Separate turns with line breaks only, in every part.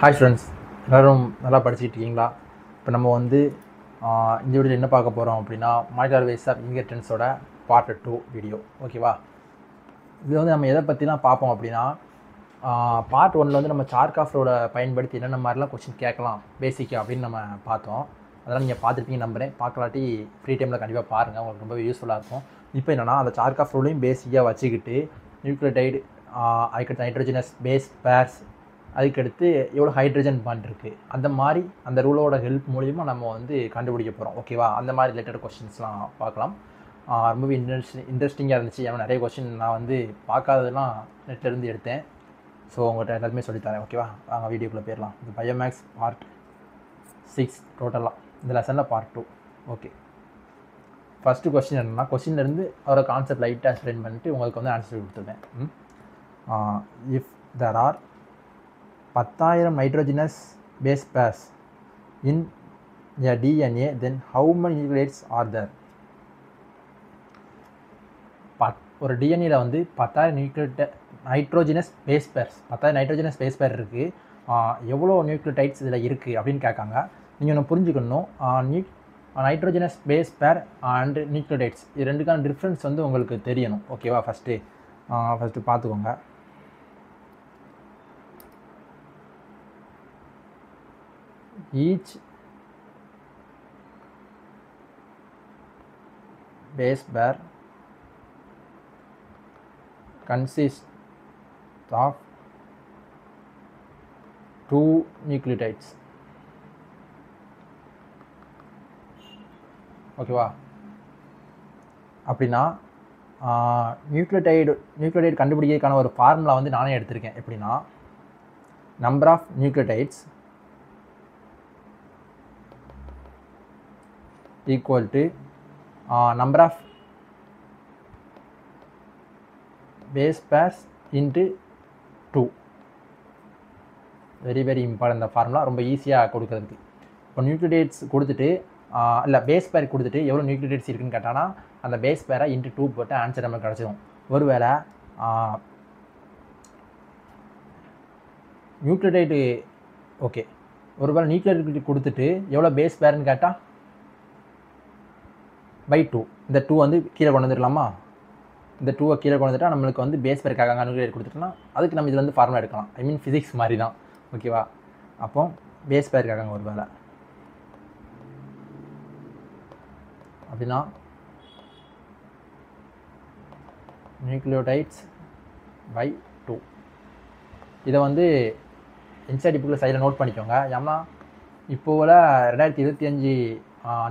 Hi friends, எல்லோரும் நல்லா படிச்சுட்டு இருக்கீங்களா? இப்போ நம்ம வந்து இந்த வீடியோவில் என்ன பார்க்க போகிறோம் அப்படின்னா, மாலிகுலர் வேஸ் ஆஃப் இன்ஹெரிட்டன்ஸோட பார்ட் 2 வீடியோ. ஓகேவா? இது வந்து நம்ம எதை பற்றிலாம் பார்ப்போம் அப்படின்னா, பார்ட் 1ல் வந்து நம்ம சார்காஃப்ரோட பயன்படுத்தி என்னென்ன மாதிரிலாம் கொஸ்டின் கேட்கலாம் பேசிக்காக அப்படின்னு நம்ம பார்த்தோம். அதெல்லாம் நீங்கள் பார்த்துருப்பீங்க நம்புகிறேன். பார்க்கலாட்டி ஃப்ரீ டைமில் கண்டிப்பாக பாருங்கள், உங்களுக்கு ரொம்ப யூஸ்ஃபுல்லாக இருக்கும். இப்போ என்னென்னா, அந்த சார்காஃப் ரூலையும் பேசிக்காக வச்சுக்கிட்டு நியூக்ளியோடைடு, அதுக்கடுத்து நைட்ரோஜனஸ் பேஸ் பேர்ஸ், அதுக்கடுத்து எவ்வளோ ஹைட்ரஜன் பாண்ட் இருக்குது, அந்த மாதிரி அந்த ரூலோட ஹெல்ப் மூலிமா நம்ம வந்து கண்டுபிடிக்க போகிறோம். ஓகேவா? அந்த மாதிரி ரிலேட்டட் கொஸ்டின்ஸ்லாம் பார்க்கலாம். ரொம்பவே இன்ட்ரெஸ்டிங்காக இருந்துச்சு. ஏன்னா நிறைய கொஸ்டின் நான் வந்து பார்க்காததெல்லாம் நெட்லேருந்து எடுத்தேன். ஸோ உங்கள்கிட்ட எல்லாருமே சொல்லித்தரேன். ஓகேவா? வாங்க வீடியோக்குள்ளே போயிடலாம். இது பயோமேக்ஸ் பார்ட் 6 டோட்டலாக, இந்த லெசனில் பார்ட் 2. ஓகே, ஃபஸ்ட்டு கொஸ்டின் என்னென்னா, கொஸ்டின்லேருந்து அவரோட கான்செப்ட் லைட்டாக எக்ஸ்பிளைன் பண்ணிட்டு உங்களுக்கு வந்து ஆன்சர் கொடுத்துருவேன். If there are 10,000 nitrogenous base pairs in a DNA, then how many nucleotides are there? ஒரு டிஎன்ஏல வந்து 10,000 nitrogenous base pairs, 10,000 nitrogenous base pair இருக்குது. எவ்வளோ நியூக்ளியோடைட்ஸ் இதில் இருக்குது அப்படின்னு கேட்காங்க. நீங்கள் ஒன்று புரிஞ்சுக்கணும், nitrogenous base pair and nucleotides இது ரெண்டுக்கான டிஃப்ரென்ஸ் வந்து உங்களுக்கு தெரியணும். ஓகேவா? ஃபஸ்ட்டு பார்த்துக்கோங்க. Each base pair consists of 2 nucleotides. ஓகேவா? அப்படின்னா நியூக்ளியோடைடு கண்டுபிடிக்கிறதுக்கான ஒரு ஃபார்முலா வந்து நானே எடுத்திருக்கேன். எப்படின்னா, number of nucleotides equal to number of base pairs into 2. Very important. இந்த ஃபார்முலா ரொம்ப ஈஸியாக கொடுக்குறதுக்கு. இப்போ நியூக்ளியோடைட்ஸ் கொடுத்துட்டு இல்லை பேஸ் பேர் கொடுத்துட்டு எவ்வளோ நியூக்ளியோடைட்ஸ் இருக்குன்னு கேட்டானா அந்த பேஸ் பேரை இன்ட்டு 2 போட்டு ஆன்சர் நமக்கு கிடச்சிடும். ஒருவேளை நியூக்ளியோடைடு ஓகே, ஒருவேளை நியூக்ளியோடைடு கொடுத்துட்டு எவ்வளோ பேஸ் பேர்னு கேட்டால் by 2. இந்த 2 வந்து கீழே கொண்டு வந்துடலாமா? இந்த 2வை கீழே கொண்டு வந்துட்டால் நம்மளுக்கு வந்து பேஸ் பேர் கேட்காங்க, நியூக்ளியோடைடு கொடுத்துட்டோம்னா அதுக்கு நம்ம இதில் வந்து ஃபார்முலா எடுக்கலாம். ஐ மீன் ஃபிசிக்ஸ் மாதிரி தான். ஓகேவா? அப்போ பேஸ் பேர் கேட்காங்க ஒரு வேளை அப்படின்னா நியூக்ளியோடைட்ஸ் by 2. இதை வந்து இன்சைட் புக்கில் சைடில் நோட் பண்ணிக்கோங்க. ஏன்னா இப்போவில் 2025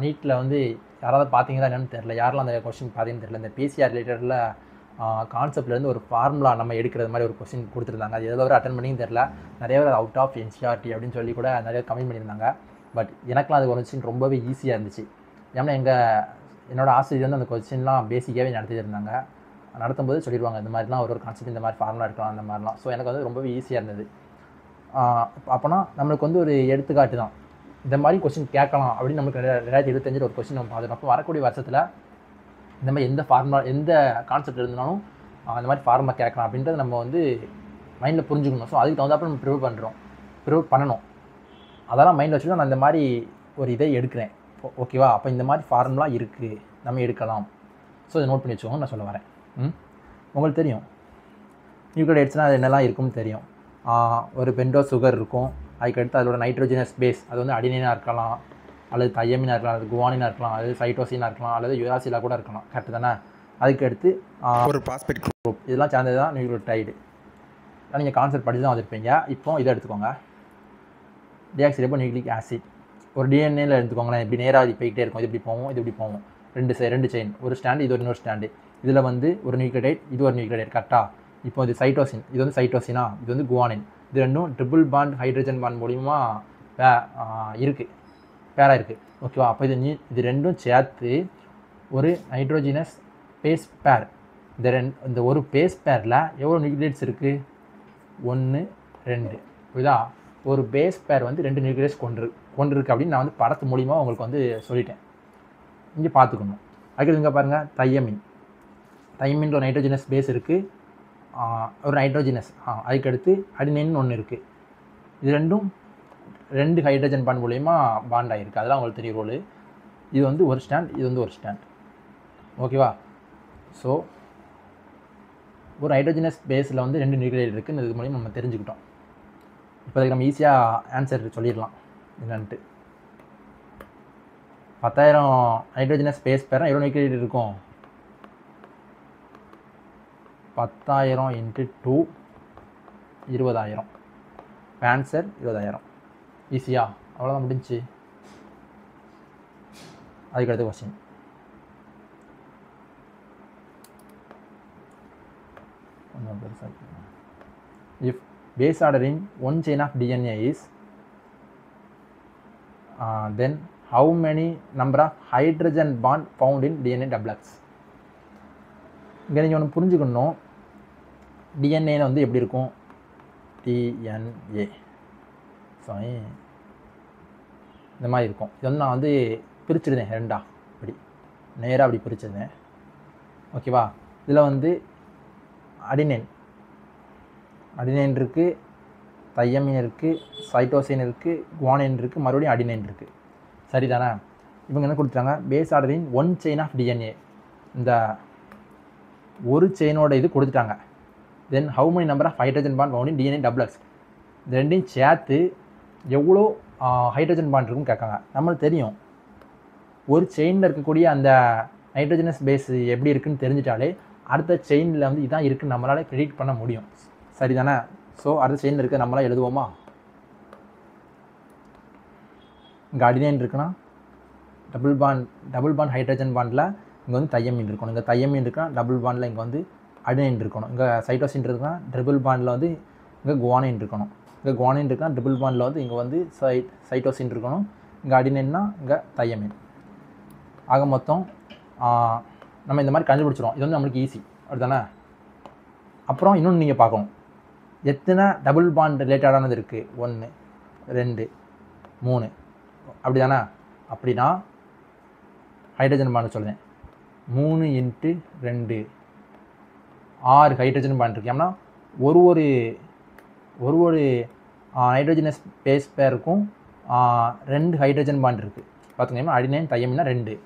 நீட்டில் வந்து யாராவது பார்த்தீங்களா என்னன்னு தெரில, யாரெல்லாம் அந்த கொஸ்டின் பார்த்தீங்கன்னு தெரில. இந்த பிசிஆர் ரிலேட்டடில் கான்செப்ட்லேருந்து ஒரு ஃபார்முலா நம்ம எடுக்கிறது மாதிரி ஒரு கொஸ்டின் கொடுத்துருந்தாங்க. அது எவ்வளோ அட்டன் பண்ணியும் தெரில. நிறைய பேர் அவுட் ஆஃப் என்சிஆர்டி அப்படின்னு சொல்லி கூட நிறைய கமெண்ட் பண்ணியிருந்தாங்க. பட் எனக்குலாம் அது கொஸ்டின் ரொம்பவே ஈஸியாக இருந்துச்சு. ஏன்னா என்னோடய ஆசிரியர் வந்து அந்த கொஸ்டின்லாம் பேசிக்காகவே நடத்திட்டு இருந்தாங்க. நடத்தும்போது சொல்லிடுவாங்க இந்த மாதிரிலாம் ஒரு கான்செப்ட், இந்த மாதிரி ஃபார்முலா எடுக்கலாம் அந்த மாதிரிலாம். ஸோ எனக்கு வந்து ரொம்பவே ஈஸியாக இருந்தது. அப்போனா நம்மளுக்கு வந்து ஒரு எடுத்துக்காட்டு தான், இந்த மாதிரி கொஸ்டின் கேட்கலாம் அப்படின்னு நமக்கு 2025 ஒரு கொஸ்டின் நம்ம பார்த்துட்டோம். அப்போ வரக்கூடிய வருஷத்தில் இந்த மாதிரி எந்த ஃபார்முலா எந்த கான்செப்ட் இருந்தாலும் அந்த மாதிரி ஃபார்முலா கேட்கலாம் அப்படின்றத நம்ம வந்து மைண்டில் புரிஞ்சுக்கணும். ஸோ அதுக்கு தகுந்தாப்பில் நம்ம ப்ரிப்பேர் பண்ணணும். அதெல்லாம் மைண்டில் வச்சுட்டு நான் இந்த மாதிரி ஒரு இதை எடுக்கிறேன். ஓகேவா? அப்போ இந்த மாதிரி ஃபார்முலா இருக்குது, நம்ம எடுக்கலாம். ஸோ இதை நோட் பண்ணி வச்சுக்கோங்க, நான் சொல்ல வரேன். உங்களுக்கு தெரியும் நியூக்ளியோடைட்ஸ்னால் அது என்னெல்லாம் இருக்குன்னு தெரியும். ஒரு பென்டோ சுகர் இருக்கும், அதுக்கடுத்து அதோட நைட்ரோஜனஸ் பேஸ், அது வந்து அடினினாக இருக்கலாம், அல்லது தையமினாக இருக்கலாம், அல்லது குவானினாக இருக்கலாம், அல்லது சைட்டோசினாக இருக்கலாம், அல்லது யுராசிலாக கூட இருக்கலாம். கரெக்டு தானே? அதுக்கடுத்து ஒரு பாஸ்பேட் குரூப், இதெல்லாம் சேர்ந்தது தான் நியூக்ளியோடைடு. நீங்கள் கான்செப்ட் படித்து தான் வந்திருப்பீங்க. இப்போ இதை எடுத்துக்கோங்க, டிஆக்சிரைபோ நியூக்ளிக் ஆசிட். ஒரு டிஎன்ஏல எடுத்துக்கோங்களேன். இப்படி நேராக இது போய்கிட்டே இருக்கும். இது இப்படி போவோம், இது இப்படி போவோம். ரெண்டு செயின், ஒரு ஸ்டாண்டு, இது ஒரு இன்னொரு ஸ்டாண்டு. இதில் வந்து ஒரு நியூக்ளியோடைட், இது ஒரு நியூக்ளியோடைட். கரெக்டாக? இப்போ இது சைட்டோசின், இது வந்து சைட்டோசினா, இது வந்து குவானின். இது ரெண்டும் ட்ரிபிள் பாண்ட் ஹைட்ரஜன் பாண்ட் மூலிமா இருக்குது, பேராக இருக்குது. ஓகேவா? அப்போ இது ரெண்டும் சேர்த்து ஒரு நைட்ரோஜனஸ் பேஸ் பேர். இந்த ஒரு பேஸ் பேரில் எவ்வளோ நியூக்ளியோடைட்ஸ் இருக்குது? 1 2. புரியுதா? ஒரு பேஸ் பேர் வந்து 2 நியூக்ளியோடைட்ஸ் கொண்டிருக்கு அப்படின்னு நான் வந்து படத்து மூலிமா உங்களுக்கு வந்து சொல்லிட்டேன். இங்கே பார்த்துக்கணும். அதுக்கு இங்கே பாருங்கள், தையமின் ஒரு நைட்ரோஜனஸ் பேஸ் இருக்குது, ஒரு நைட்ரோஜனஸ், அதுக்கடுத்து அடினைன்னு ஒன்று இருக்குது. இது ரெண்டும் 2 ஹைட்ரஜன் பாண்ட் மூலமா பாண்ட் ஆகிருக்கு. அதெல்லாம் உங்களுக்கு தெரியும் ரோல். இது வந்து ஒரு ஸ்டாண்ட், இது வந்து ஒரு ஸ்டாண்ட். ஓகேவா? ஸோ ஒரு ஹைட்ரோஜனஸ் பேஸில் வந்து 2 நியூக்ளியோடைடு இருக்குன்னு இது மூலியம் நம்ம தெரிஞ்சுக்கிட்டோம். இப்போ நம்ம ஈஸியாக ஆன்சர் சொல்லிடலாம் என்னன்ட்டு. 10,000 ஹைட்ரோஜனஸ் ஸ்பேஸ் பேர் எவ்வளோ நியூக்ளியோடைடு இருக்கும்? 10,000 × 2 20,000. ஆன்சர் 20,000. ஈஸியா? அவ்வளோதான் முடிஞ்சு. அதுக்கடுத்த question. If base order in one chain of DNA is then how many number of hydrogen bond found in DNA double X? இங்கே நீங்கள் ஒன்று புரிஞ்சுக்கணும். டிஎன்ஏன்னு வந்து எப்படி இருக்கும்? டிஎன்ஏ சாரி இந்த மாதிரி இருக்கும். இது வந்து நான் வந்து பிரிச்சுருந்தேன் ரெண்டா, அப்படி நேராக அப்படி பிரிச்சுருந்தேன். ஓகேவா? இதில் வந்து அடினைன் இருக்குது, தையமின் இருக்குது, சைட்டோசின் இருக்குது, குவானின் இருக்குது, மறுபடியும் அடினைன் இருக்குது. சரிதானே? இவங்க என்ன கொடுத்துட்டாங்க? பேஸ் ஆர்டரின் ஒன் செயின் ஆஃப் டிஎன்ஏ. இந்த ஒரு செயினோட இது கொடுத்துட்டாங்க. Then how many number of hydrogen bond found in DNA double helix. இந்த ரெண்டையும் சேர்த்து எவ்வளோ ஹைட்ரஜன் பாண்ட் இருக்குன்னு கேட்காங்க. நம்மளுக்கு தெரியும் ஒரு செயினில் இருக்கக்கூடிய அந்த நைட்ரஜனஸ் பேஸ் எப்படி இருக்குன்னு தெரிஞ்சிட்டாலே அடுத்த செயினில் வந்து இதான் இருக்குன்னு நம்மளால் ப்ரெடிக்ட் பண்ண முடியும். சரிதானே? ஸோ அடுத்த செயினில் இருக்க நம்மளால் எழுதுவோமா? இங்கே அடினைன் இருக்குன்னா டபுள் பாண்ட் ஹைட்ரஜன் பாண்டில் இங்கே வந்து தையமீன் இருக்கணும். இங்கே தையமீன் இருக்குன்னா டபுள் பாண்டில் இங்கே வந்து அடினைன் இருக்கணும். இங்கே சைட்டோசின் இருக்குன்னா ட்ரிபிள் பாண்டில் வந்து இங்கே குவானின் இருக்கணும். இங்கே குவானின் இருக்குன்னா ட்ரிபிள் பாண்டில் வந்து இங்கே வந்து சைட்டோசின் இருக்கணும். இங்கே அடினைன்னா இங்கே தையமீன். ஆக மொத்தம் நம்ம இந்த மாதிரி கண்டுபிடிச்சிடும். இது வந்து நம்மளுக்கு ஈஸி. அப்படிதானே? அப்புறம் இன்னொன்று நீங்கள் பார்க்கணும், எத்தனை டபுள் பாண்ட் ரிலேட்டடானது இருக்குது? 1 2 3 அப்படி தானே? அப்படின்னா ஹைட்ரஜன் பாண்ட் சொல்லுவேன் 3 × 2 6 ஹைட்ரஜன் பாண்ட் இருக்குது. ஏன்னா ஒரு ஹைட்ரஜனஸ் பேஸ் பேருக்கும் 2 ஹைட்ரஜன் பாண்ட் இருக்குது. பார்த்துக்கோங்க, அடினைன் தையமின்னா 2,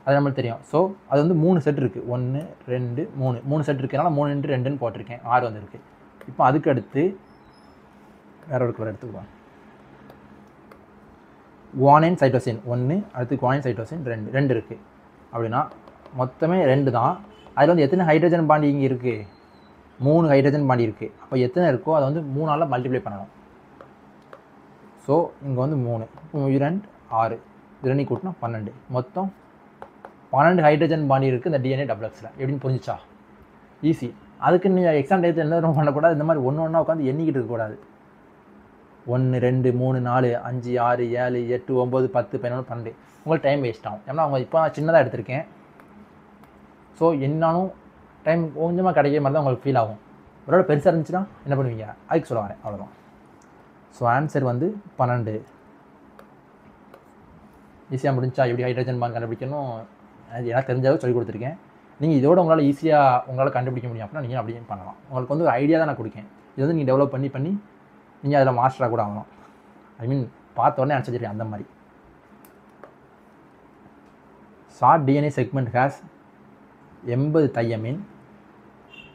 அது நம்மளுக்கு தெரியும். ஸோ அது வந்து 3 செட் இருக்குது. 1 2 3 செட் இருக்கிறதுனால 3 × 2ன்னு போட்டிருக்கேன். 6 வந்துருக்கு. இப்போ அதுக்கு அடுத்து வேற ஒரு கலர் எடுத்துக்குவோம். குவானின் சைட்டோசின் 1, அடுத்து குவானின் சைட்டோசின் 2 இருக்குது. அப்படின்னா மொத்தமே 2 தான். அதில் வந்து எத்தனை ஹைட்ரஜன் பாண்ட் இங்கே இருக்குது? 3 ஹைட்ரஜன் பாண்ட் இருக்குது. அப்போ எத்தனை இருக்கோ அதை வந்து 3ஆல் மல்டிப்ளை பண்ணணும். ஸோ இங்கே வந்து 3, 2 6, 2 கூட்டினா 12, மொத்தம் 12 ஹைட்ரஜன் பாண்ட் இருக்குது இந்த டிஎன்ஏ டபுள் எக்ஸில். எப்படின்னு புரிஞ்சிச்சா? ஈஸி. அதுக்கு நீங்கள் எக்ஸாம் டயத்தில் என்ன பண்ணக்கூடாது, இந்த மாதிரி ஒன்று ஒன்றா உட்காந்து எண்ணிக்கிட்டு இருக்கக்கூடாது. 1 2 3 4 5 6 7 8 9 10 11 12 உங்களுக்கு டைம் வேஸ்ட் ஆகும். ஏன்னா அவங்க இப்போ சின்னதாக எடுத்திருக்கேன். ஸோ என்னாலும் டைம் கொஞ்சமாக கிடைக்கிற மாதிரி தான் உங்களுக்கு ஃபீல் ஆகும். ஒருவேளை பெருசாக இருந்துச்சுன்னா என்ன பண்ணுவீங்க? அதுக்கு சொல்ல வரேன், அவ்வளோதான். ஸோ ஆன்சர் வந்து 12. ஈஸியாக முடிஞ்சா? எப்படி ஹைட்ரஜன் பாண்ட் கண்டுபிடிக்கணும் அது எனக்கு தெரிஞ்சாலும் சொல்லி கொடுத்துருக்கேன். நீங்கள் இதோட உங்களால் ஈஸியாக உங்களால் கண்டுபிடிக்க முடியும் அப்படின்னா நீங்கள் அப்படியே பண்ணலாம். உங்களுக்கு வந்து ஒரு ஐடியா தான் நான் கொடுக்கேன். இது வந்து நீங்கள் டெவலப் பண்ணி நீங்கள் அதில் மாஸ்டராக கூட ஆகலாம். ஐ மீன் பார்த்த உடனே ஆன்சர் தெரியும் அந்த மாதிரி. Short DNA segment has 80 thymine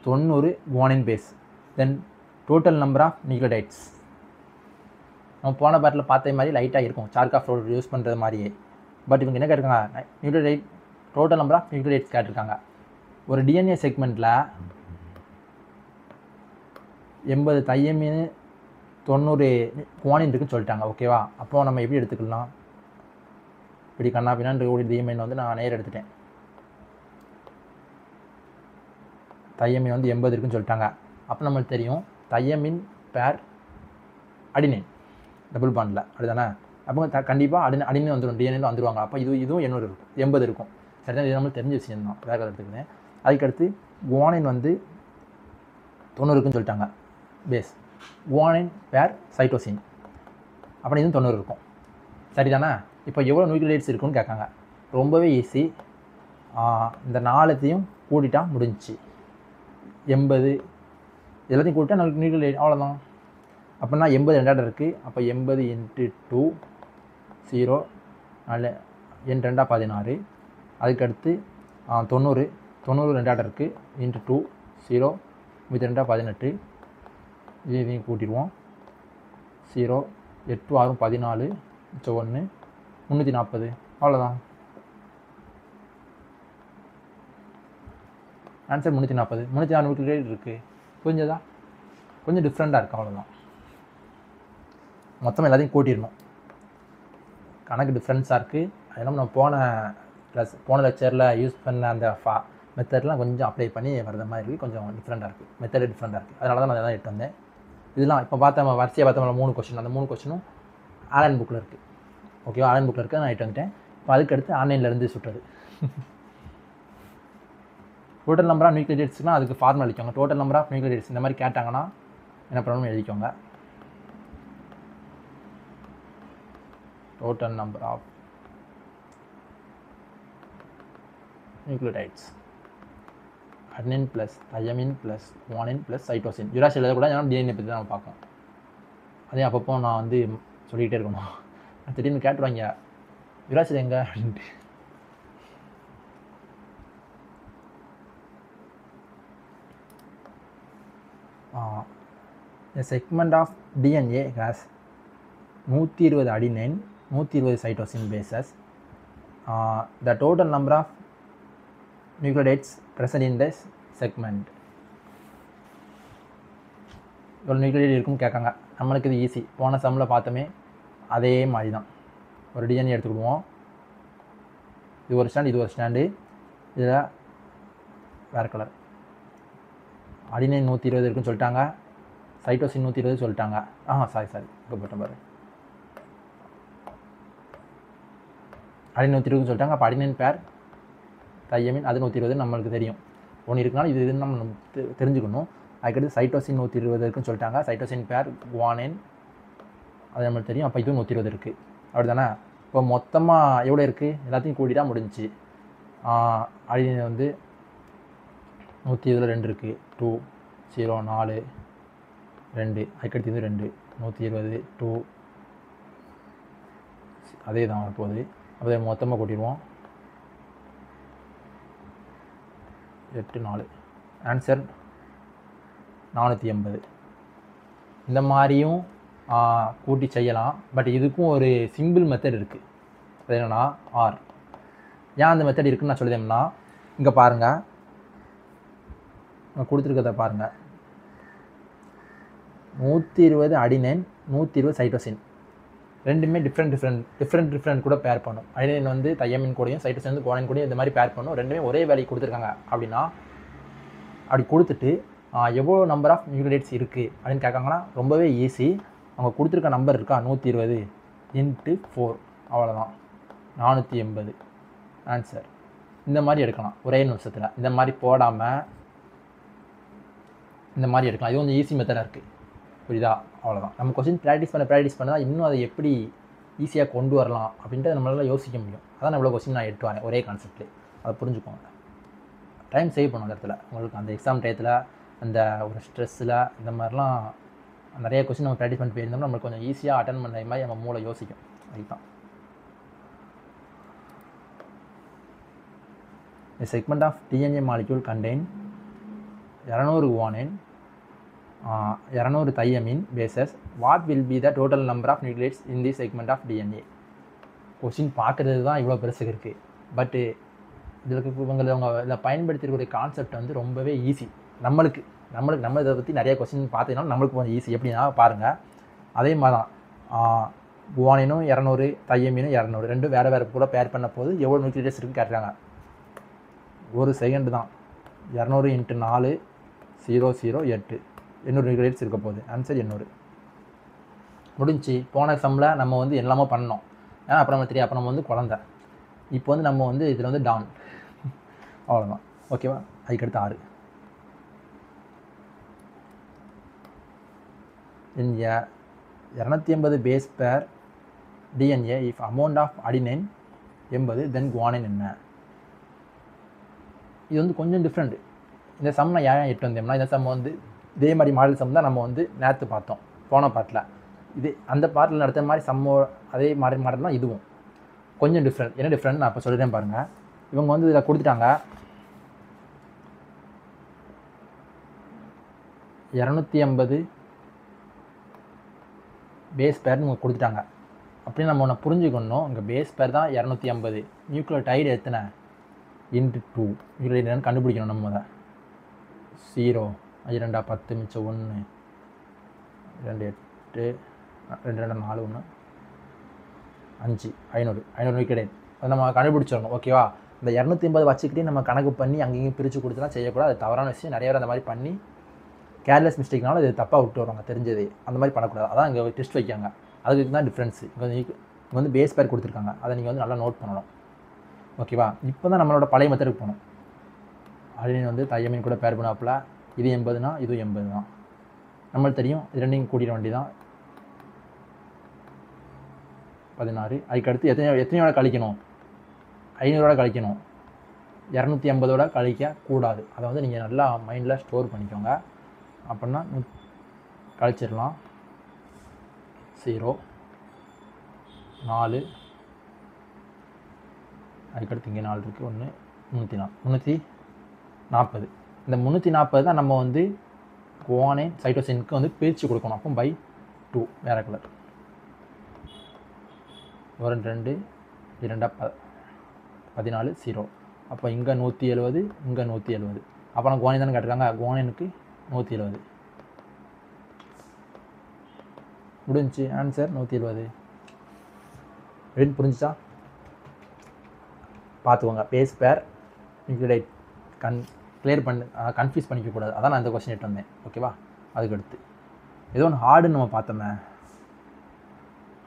90 guanine base. Then total number of nucleotides. நம்ம போன பாட்டில் பார்த்த மாதிரி லைட்டாக இருக்கும், சார்க் ஆஃப் ரோட் யூஸ் பண்ணுறது மாதிரியே. பட் இவங்க என்ன கேட்டிருக்காங்க? Nucleotide total number of nucleotides கேட்டிருக்காங்க. ஒரு டிஎன்ஏ செக்மெண்ட்டில் 80 தையமின் 90 குவானின் இருக்குன்னு சொல்லிட்டாங்க. ஓகேவா? அப்போ நம்ம எப்படி எடுத்துக்கலாம்? இப்படி கண்ணா பின்னான்னு ஒரு டிஎம்ஐன் வந்து நான் நேர் எடுத்துட்டேன். தையமின் வந்து 80 இருக்குன்னு சொல்லிட்டாங்க. அப்போ நம்மளுக்கு தெரியும் தையமின் பேர் அடினைன் டபுள் பாண்டில். அப்படிதானே? அப்போ கண்டிப்பாக அடினைன் வந்துடும், டிஎன்ஏல வந்துடுவாங்க. அப்போ இதுவும் 800 இருக்கும், 80 இருக்கும். சரிதான்? இது நம்மளுக்கு தெரிஞ்ச விஷயம் தான். வேறு எடுத்துக்கிறேன். அதுக்கடுத்து குவானின் வந்து 90 இருக்குன்னு சொல்லிட்டாங்க பேஸ். குவானின் பேர் சைட்டோசின், அப்போ இதுவும் 90 இருக்கும். சரிதானே? இப்போ எவ்வளோ நியூக்ளியோடைட்ஸ் இருக்குன்னு கேட்காங்க. ரொம்பவே ஈஸி. இந்த 4த்தையும் கூட்டிட்டா முடிஞ்சிச்சு. 80 எல்லாத்தையும் கூட்டிட்டா நியூக்ளியோடைட் அவ்வளோதான். அப்படின்னா 80 ரெண்டாவது இருக்குது. அப்போ 80 × 2 0 4 எண் 2 16. அதுக்கடுத்து 90 ரெண்டாவது இருக்குது × 2 0 மீதி 2 18. இதையும் கூட்டிடுவோம். 0 8 6 14 மிச்சம் 1 340. அவ்வளோதான் ஆன்சர். 340 நியூக்ளியோடைட் இருக்குது. புரிஞ்சதா? கொஞ்சம் டிஃப்ரெண்ட்டாக இருக்குது, அவ்வளோதான். மொத்தம் எல்லாத்தையும் கூட்டிடணும். கணக்கு டிஃப்ரென்ஸாக இருக்குது. அதெல்லாம் நம்ம போன லெக்சரில் யூஸ் பண்ண அந்த மெத்தட்லாம் கொஞ்சம் அப்ளை பண்ணி வர்ற மாதிரி இருக்குது. கொஞ்சம் டிஃப்ரெண்ட்டாக இருக்குது, மெத்தட் டிஃப்ரெண்ட்டாக இருக்குது. அதனால தான் நான் அதை எடுத்து வந்தேன். இதெல்லாம் இப்போ பார்த்தா வரிசையாக பார்த்தோம்ல 3 கொஸ்டின். அந்த 3 கொஸ்டினும் ஆன்லைன் புக்கில் இருக்குது. ஓகேவா? ஆன்லைன் புக்கில் இருக்குது, நான் எடுத்து வந்துட்டேன். இப்போ அதுக்கடுத்து ஆன்லைன்லேருந்து சுட்டுறது. டோட்டல் நம்பர் ஆஃப் நியூக்ளியோடைட்ஸ்னால் அதுக்கு ஃபார்முலா எழுதிக்கோங்க. டோட்டல் நம்பர் ஆஃப் நியூக்ளியோடைட்ஸ் இந்த மாதிரி கேட்டாங்கன்னா என்ன ப்ராப்ளம் எழுதிக்கோங்க. Total number of nucleotides adenine plus thymine plus guanine plus cytosine. Uracil எழுதக்கூடாது, ஏன்னா டிஎன்ஏ பற்றி தான் நம்ம பார்ப்போம். அதே அப்பப்போ நான் வந்து சொல்லிக்கிட்டே இருக்கணும். திடீர்னு கேட்டுருவாங்க யுராசில் எங்கே அப்படின்ட்டு. A segment of DNA has 120 adenine, 120 cytosine bases. The total number of nucleotides present in this segment. இவ்வளோ நியூக்ளியோடைட் இருக்குன்னு கேட்காங்க. நம்மளுக்கு இது ஈஸி. போன சம்மில் பார்த்தோமே அதே மாதிரி தான். ஒரு டிஎன்ஏ எடுத்துக்கிடுவோம். இது ஒரு ஸ்டாண்டு, இது ஒரு ஸ்டாண்டு. இதில் வேறு கலர். அடினைன் 120 இருக்குன்னு சொல்லிட்டாங்க. சைட்டோசின் 120 சொல்லிட்டாங்க. சாரி இப்போ போட்டேன் பாரு. அடினைன் 120 சொல்லிட்டாங்க. அப்போ அடினைன் பேர் தையமின் அது 120 நம்மளுக்கு தெரியும். ஒன்று இருக்குனாலும் இது இதுன்னு நம்ம தெரிஞ்சுக்கணும். அதுக்கடுத்து சைட்டோசின் 120 இருக்குன்னு சொல்லிட்டாங்க. சைட்டோசின் பேர் குவானின் அது நம்மளுக்கு தெரியும். அப்போ இதுவும் 120 இருக்குது. அப்படி தானே? இப்போ மொத்தமாக எவ்வளோ இருக்குது எல்லாத்தையும் கூட்டிட்டா முடிஞ்சிச்சு. அடினைன் வந்து 120 2 இருக்குது. 2 0 4 2. அதுக்கடுத்து இது 2 120 2 அதே தான் வரப்போகுது. அப்படியே மொத்தமாக கூட்டிடுவோம். 8 4. ஆன்சர் 480. இந்த மாதிரியும் கூட்டி செய்யலாம். பட் இதுக்கும் ஒரு சிம்பிள் மெத்தட் இருக்குது. அது என்னென்னா ஆர். ஏன் அந்த மெத்தட் இருக்குதுன்னு நான் சொல்லிதேன்னா, இங்கே பாருங்கள், நான் கொடுத்துருக்கத பாருங்கள். 120 அடினைன் 120 சைட்டோசின் ரெண்டுமே டிஃப்ரெண்ட் கூட பேர் பண்ணும். அடினைன் வந்து தையமின் கூடயும் சைட்டோசின் வந்து குவானின் கூடயும் இந்த மாதிரி பேர் பண்ணும். ரெண்டுமே ஒரே வேலையை கொடுத்துருக்காங்க. அப்படின்னா அப்படி கொடுத்துட்டு எவ்வளோ நம்பர் ஆஃப் நியூக்ளியோடைட்ஸ் இருக்குது அப்படின்னு கேட்காங்கன்னா ரொம்பவே ஈஸி. அவங்க கொடுத்துருக்க நம்பர் இருக்கா 120 × 4, அவ்வளோதான் 480 ஆன்சர். இந்த மாதிரி எடுக்கலாம் ஒரே நிமிஷத்தில். இந்த மாதிரி போடாமல் இந்த மாதிரி எடுக்கலாம். இது கொஞ்சம் ஈஸி மெத்தடாக இருக்குது. புரியுதா? அவ்வளோதான். நம்ம கொஸ்டின் ப்ராக்டிஸ் பண்ண தான் இன்னும் அதை எப்படி ஈஸியாக கொண்டு வரலாம் அப்படின்ட்டு நம்மளால யோசிக்க முடியும். அதான் இவ்வளோ கொஸ்டின் நான் எடுத்து வரேன் ஒரே கான்செப்ட்லேயே. அதை புரிஞ்சுக்கோங்க. டைம் சேவ் பண்ணும் அந்த இடத்துல. உங்களுக்கு அந்த எக்ஸாம் டயத்தில் அந்த ஒரு ஸ்ட்ரெஸ்ஸில் இந்த மாதிரிலாம் நிறைய கொஸ்டின் நம்ம ப்ராக்டிஸ் பண்ணிட்டு போயிருந்தோம்னா நம்மளுக்கு கொஞ்சம் ஈஸியாக அட்டன் பண்ணுற மாதிரி நம்ம மூளை யோசிக்கும். அதுதான். A segment of DNA molecule contain 200 guanine, 200 thiamine bases. What will be the total number of nucleotides in this segment of DNA? Question பார்க்குறது தான் இவ்வளோ பெருசுக்கு இருக்குது. பட்டு இதில் அவங்க இதில் பயன்படுத்திருக்கக்கூடிய கான்செப்ட் வந்து ரொம்பவே ஈஸி. நம்ம இதை பற்றி நிறைய கொஸ்டின் பார்த்தீங்கன்னா நம்மளுக்கு கொஞ்சம் ஈஸி. எப்படின்னா பாருங்கள், அதே மாதிரி தான் குவானினும் 200 தையமினும் 200 ரெண்டும் வேறு கூட பேர் பண்ண போது எவ்வளோ நியூக்ளியோடைட்ஸ் இருக்குன்னு கேட்குறாங்க. ஒரு செகண்டு தான். 200 × 4 008 800 நியூக்ளியோடைட்ஸ் இருக்க போகுது. ஆன்சர் 800 முடிஞ்சு. போன சம்மில் நம்ம வந்து எல்லாமே பண்ணோம். ஏன்னா அப்புறம் நம்ம தெரியும், அப்போ நம்ம வந்து குழந்தை. இப்போ வந்து நம்ம வந்து இதில் வந்து டான். அவ்வளோதான். ஓகேவா? அதுக்கடுத்து 6. In a 280 base pair DNA, if amount of adenine 80, then guanine என்ன? இது வந்து கொஞ்சம் டிஃப்ரெண்ட். இந்த சம் நான் ஏன் எட்டு வந்தோம்னா, இந்த சம் வந்து இதே மாதிரி மாடல் சம் தான் நம்ம வந்து நேற்று பார்த்தோம். போன பார்ட்டில். இது அந்த பார்ட்டில் நடத்த மாதிரி அதே மாடல் தான் இதுவும். கொஞ்சம் டிஃப்ரெண்ட். என்ன டிஃப்ரெண்ட் நான் இப்போ சொல்லிட்டேன் பாருங்கள். இவங்க வந்து இதில் கொடுத்துட்டாங்க 250 பேஸ் பேர்னு இவங்க கொடுத்துட்டாங்க. அப்படின்னு நம்ம ஒன்று புரிஞ்சுக்கணும். இங்கே பேஸ் பேர் தான் 250. நியூக்ளியோடைடு எத்தனை × 2. நியூக்ளியோடைடு என்னன்னு கண்டுபிடிக்கணும். நம்ம அதை 0 5 2 10 மிச்சம் 1 2 8 2 2 4 1 5 500 நியூக்ளியோடைடு அதை நம்ம கண்டுபிடிச்சிடணும். ஓகேவா? இந்த 250 வச்சுக்கிட்டே நம்ம கணக்கு பண்ணி அங்கேயும் பிரித்து கொடுத்துலாம் செய்யக்கூடாது. அது தவறான விஷயம். நிறைய பேர் அந்த மாதிரி பண்ணி கேர்லெஸ் மிஸ்டேக்னால இது தப்பாக விட்டு வருவாங்க. தெரிஞ்சது அந்த மாதிரி பண்ணக்கூடாது. அதான் இங்கே டெஸ்ட் வைக்காங்க. அதுக்கு தான் டிஃப்ரென்ஸு. இங்கே வந்து பேஸ் பேர் கொடுத்துருக்காங்க. அதை நீங்கள் வந்து நல்லா நோட் பண்ணணும். ஓகேவா? இப்போ தான் நம்மளோட பழைய மெத்தடுக்கு போகணும். அடினின் வந்து தையமின் கூட பேர் பண்ணாப்புல. இது 80னா இது 80 தான். நம்மளுக்கு தெரியும். இது ரெண்டையும் கூட்டிட வேண்டி தான் 16. அதுக்கடுத்து எத்தனையோட கழிக்கணும்? 500ஓட கழிக்கணும். 250ஓட கழிக்கக்கூடாது. அதை வந்து நீங்கள் நல்லா மைண்டில் ஸ்டோர் பண்ணிக்கோங்க. அப்படின்னா கழிச்சிடலாம். 0 4 அதுக்கடுத்து இங்கே 4 இருக்குது. 1 340. இந்த 340 தான் நம்ம வந்து குவானைன் சைட்டோசினுக்கு வந்து பிரித்து கொடுக்கணும். அப்போ பை 2 வேறு கலர் 1 2 2 14 0. அப்போ இங்கே 170 இங்கே 170. அப்போ நான் குவானைன் தானே கேட்டிருக்காங்க. குவானைனுக்கு 170 முடிஞ்சு. ஆன்சர் 170. அப்படின்னு புரிஞ்சிச்சா? பார்த்துக்கோங்க. பேஸ் பேர் நியூக்ளியோடைட் கிளியர் கன்ஃபியூஸ் பண்ணிக்கக்கூடாது. அதான் நான் இந்த கொஸ்டின் எடுத்து வந்தேன். ஓகேவா? அதுக்கடுத்து ஏதோ ஒன்று ஹார்டுன்னு நம்ம பார்த்தோமே.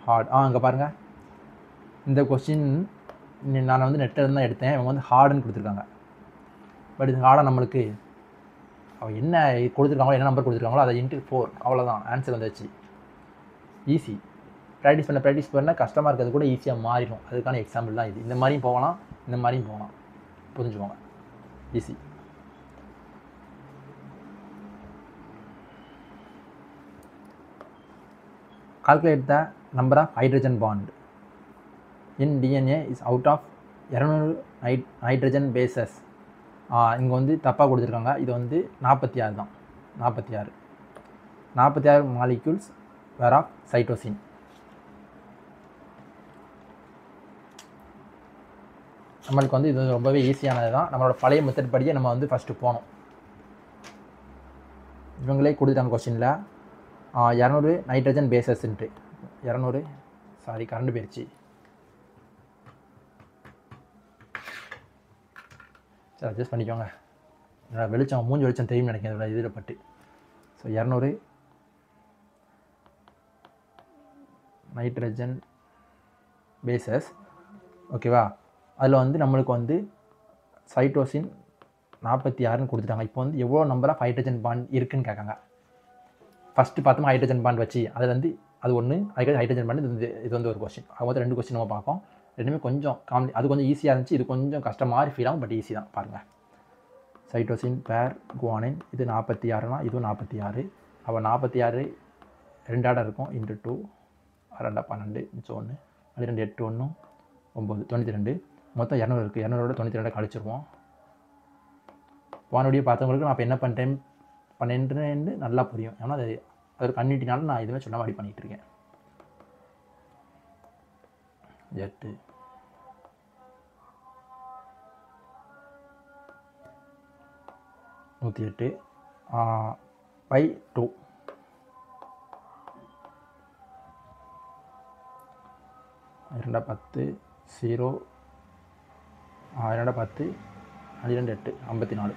ஹார்ட் இங்கே பாருங்கள். இந்த கொஸ்டின் நான் வந்து நெட்டில் தான் எடுத்தேன். இவங்க வந்து ஹார்டுன்னு கொடுத்துருக்காங்க. பட் இது ஹார்டாக நம்மளுக்கு அவள் என்ன கொடுத்துருக்காங்களோ என்ன நம்பர் கொடுத்துருக்காங்களோ அதை × 4 அவ்வளோதான். ஆன்சர் வந்துச்சு. ஈஸி. ப்ராக்டிஸ் பண்ணால் கஷ்டமாக இருக்கிறது கூட ஈஸியாக மாறிடும். அதுக்கான எக்ஸாம்பிள் தான் இது. இந்த மாதிரியும் போகலாம், இந்த மாதிரியும் போகலாம். புரிஞ்சுக்கோங்க. Easy. Calculate the number of hydrogen bond in DNA is out of 200 hydrogen bases. இங்கே வந்து தப்பாக கொடுத்துருக்காங்க. இது வந்து 46 தான். 46 மாலிக்யூல்ஸ் வேர் ஆஃப் சைட்டோசின். நம்மளுக்கு வந்து இது ரொம்பவே ஈஸியானது தான். நம்மளோட பழைய மெத்தட் படியே நம்ம வந்து ஃபஸ்ட்டு போனோம். இவங்களே கொடுத்துட்டாங்க கொஸ்டினில் 200 நைட்ரஜன் பேசஸ்ன்ட்டு. 200 சாரி கரண்ட் போயிடுச்சு. சரி அட்ஜஸ்ட் பண்ணிக்கோங்க. வெளிச்சம் மூஞ்சி வெளிச்சம் தெரியும் நினைக்கிறேன் இதில் பட்டு. So 200 nitrogen bases. ஓகேவா? அதில் வந்து நம்மளுக்கு வந்து சைட்டோசின் 46ன்னு கொடுத்துட்டாங்க. இப்போ வந்து எவ்வளோ நம்பர் ஆஃப் ஹைட்ரஜன் பாண்ட் இருக்குதுன்னு கேட்காங்க. ஃபஸ்ட்டு பார்த்தோம் ஹைட்ரஜன் பாண்ட் வச்சு அதில் வந்து அது ஒன்று. அதுக்கு ஹைட்ரஜன் பாண்ட் இது வந்து ஒரு கொஸ்டின். அது வந்து 2 கொஸ்டின் நம்ம பார்ப்போம். ரெண்டுமே கொஞ்சம் அது கொஞ்சம் ஈஸியாக இருந்துச்சு. இது கொஞ்சம் கஷ்டம் மாதிரி ஃபீல் ஆகும். பட் ஈஸி தான். பாருங்கள். சைட்டோசின் பேர் குவானைன் இது 46னா இதுவும் 46. அப்போ 46 2 ஆர்டர் இருக்கும். × 2 2 12 மிச்சம் 1 அது 2 8 1 9 92. மொத்தம் 200 இருக்குது. 200ஓட 92 கழிச்சிருவோம். போன வீடியோ பார்த்தவங்களுக்கு நான் இப்போ என்ன பண்ணேன்னு நல்லா புரியும். ஏன்னா அது ஒரு கன்னிட்டினால நான் இதுவே சொன்ன மாதிரி பண்ணிகிட்டு இருக்கேன். 8 108 பை 2 2 10 0 2 10 2 8 54.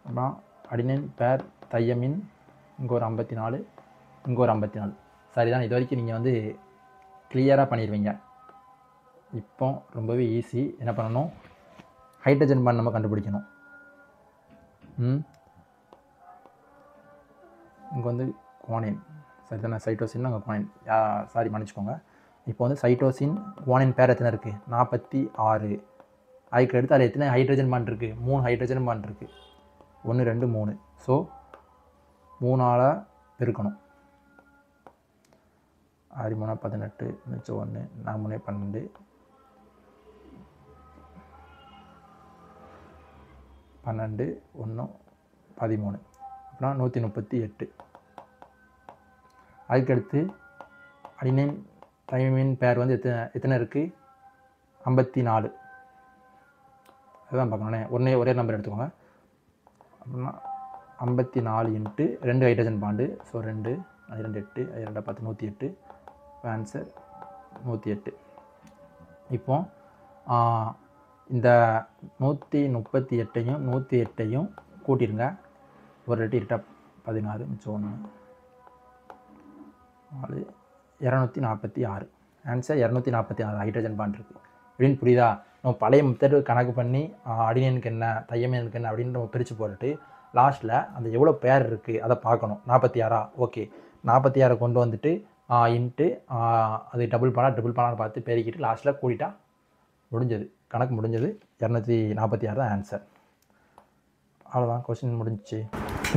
அப்புறம் அடினின் பேர் தையமின் இங்கே ஒரு 54 இங்கே ஒரு 54. சரிதான். இது வரைக்கும் நீங்கள் வந்து கிளியராக பண்ணிடுவீங்க. இப்போ ரொம்பவே ஈஸி. என்ன பண்ணணும்? ஹைட்ரஜன் பாண்ட் நம்ம கண்டுபிடிக்கணும். இங்கே வந்து குவானைன் சரி தானே. சைட்டோசின் அங்கே குவானைன் சாரி மன்னிச்சுக்கோங்க. இப்போ வந்து சைட்டோசின் குவானைன் பேர் எத்தனை இருக்குது? 46. அதுக்கு எடுத்து அதில் எத்தனை ஹைட்ரஜன் பாண்ட் இருக்குது? 3 ஹைட்ரஜன் பாண்ட் இருக்குது. 1 2 3. ஸோ 3ஆல் பெருக்கணும். 6 3 18 மிச்சம் 1 4 3 12 12 1 13 அப்புறம் 138. அதுக்கடுத்து அடினைன் தைமின் பேர் வந்து எத்தனை இருக்குது? 54. அதுதான் பார்க்கணுண்ணே. ஒரே நம்பர் எடுத்துக்கோங்க. அப்படின்னா 54 இன்ட்டு 2 ஹைட்ரஜன் பாண்டு. ஸோ 2 அது 2 8 அது 2 10 108. ஆன்சர் 108. இப்போ இந்த 138ஐயும் 108ஐயும் கூட்டிடுங்க. ஒரு 8 8 16 மிச்சம் 1 4 246. ஆன்சர் 246 ஹைட்ரஜன் பாண்ட் இருக்குது அப்படின்னு புரியுதா? நம்ம பழைய மெத்தடு கணக்கு பண்ணி அடினனுக்கு என்ன தையமேனுக்கு என்ன அப்படின்னு நம்ம பிரித்து போட்டுட்டு லாஸ்ட்டில் அந்த எவ்வளோ பேர் இருக்குது அதை பார்க்கணும். 46. ஓகே, 46 கொண்டு வந்துட்டு இன்ட்டு அது டபுள் பண்ணான்னு பார்த்து பெருக்கிட்டு லாஸ்ட்டில் கூட்டிட்டா முடிஞ்சது, கணக்கு முடிஞ்சது. 246 தான் ஆன்சர். அவ்வளோதான், கொஸ்டின் முடிஞ்சிச்சு.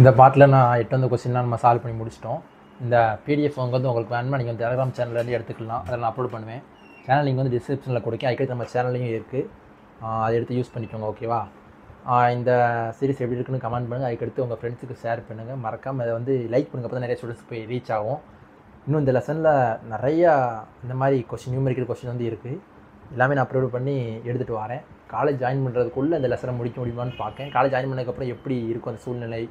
இந்த பாட்டில் நான் 8 வந்து கொஸ்டின்லாம் நம்ம சால்வ் பண்ணி முடிச்சிட்டோம். இந்த பிடிஎஃப் வந்து உங்களுக்கு வேணுமா நீங்கள் வந்து டெலிகிராம் சேனல்லேருந்து எடுத்துக்கலாம். அதில் நான் அப்லோட் பண்ணுவேன். சேனல் லிங்க் வந்து டிஸ்கிரிப்ஷனில் கொடுக்க. அதுக்கடுத்து நம்ம சேனல்லையும் இருக்குது, அதை எடுத்து யூஸ் பண்ணிக்கோங்க. ஓகேவா? இந்த சீரிஸ் எப்படி இருக்குன்னு கமெண்ட் பண்ணுங்கள். அதுக்கடுத்து உங்கள் ஃப்ரெண்ட்ஸுக்கு ஷேர் பண்ணுங்கள். மறக்காமல் அதை வந்து லைக் பண்ணுங்கள். அப்போ தான் நிறைய ஸ்டூடெண்ட்ஸ் போய் ரீச் ஆகும். இன்னும் இந்த லெசனில் நிறையா இந்த மாதிரி நியூமெரிக்கல் கொஸ்டின் வந்து இருக்குது. எல்லாமே நான் அப்லோட் பண்ணி எடுத்துகிட்டு வரேன். காலேஜ் ஜாயின் பண்ணுறதுக்குள்ளே இந்த லெசனை முடிக்க முடியுமான்னு பார்க்கேன். காலேஜ் ஜாயின் பண்ணதுக்கப்புறம் எப்படி இருக்கும் அந்த சூழ்நிலை,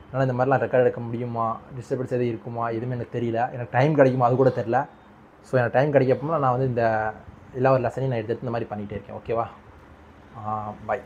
அதனால் இந்த மாதிரிலாம் ரெக்கார்ட் எடுக்க முடியுமா, டிஸ்டர்பன்ஸ் எதுவும் இருக்குமா, எதுவுமே எனக்கு தெரியல. எனக்கு டைம் கிடைக்குமா அது கூட தெரில. ஸோ எனக்கு டைம் கிடைக்கப்போ நான் வந்து இந்த எல்லா ஒரு லெசனையும் நான் எடுத்து இந்த மாதிரி பண்ணிகிட்டே இருக்கேன். ஓகேவா? பாய்.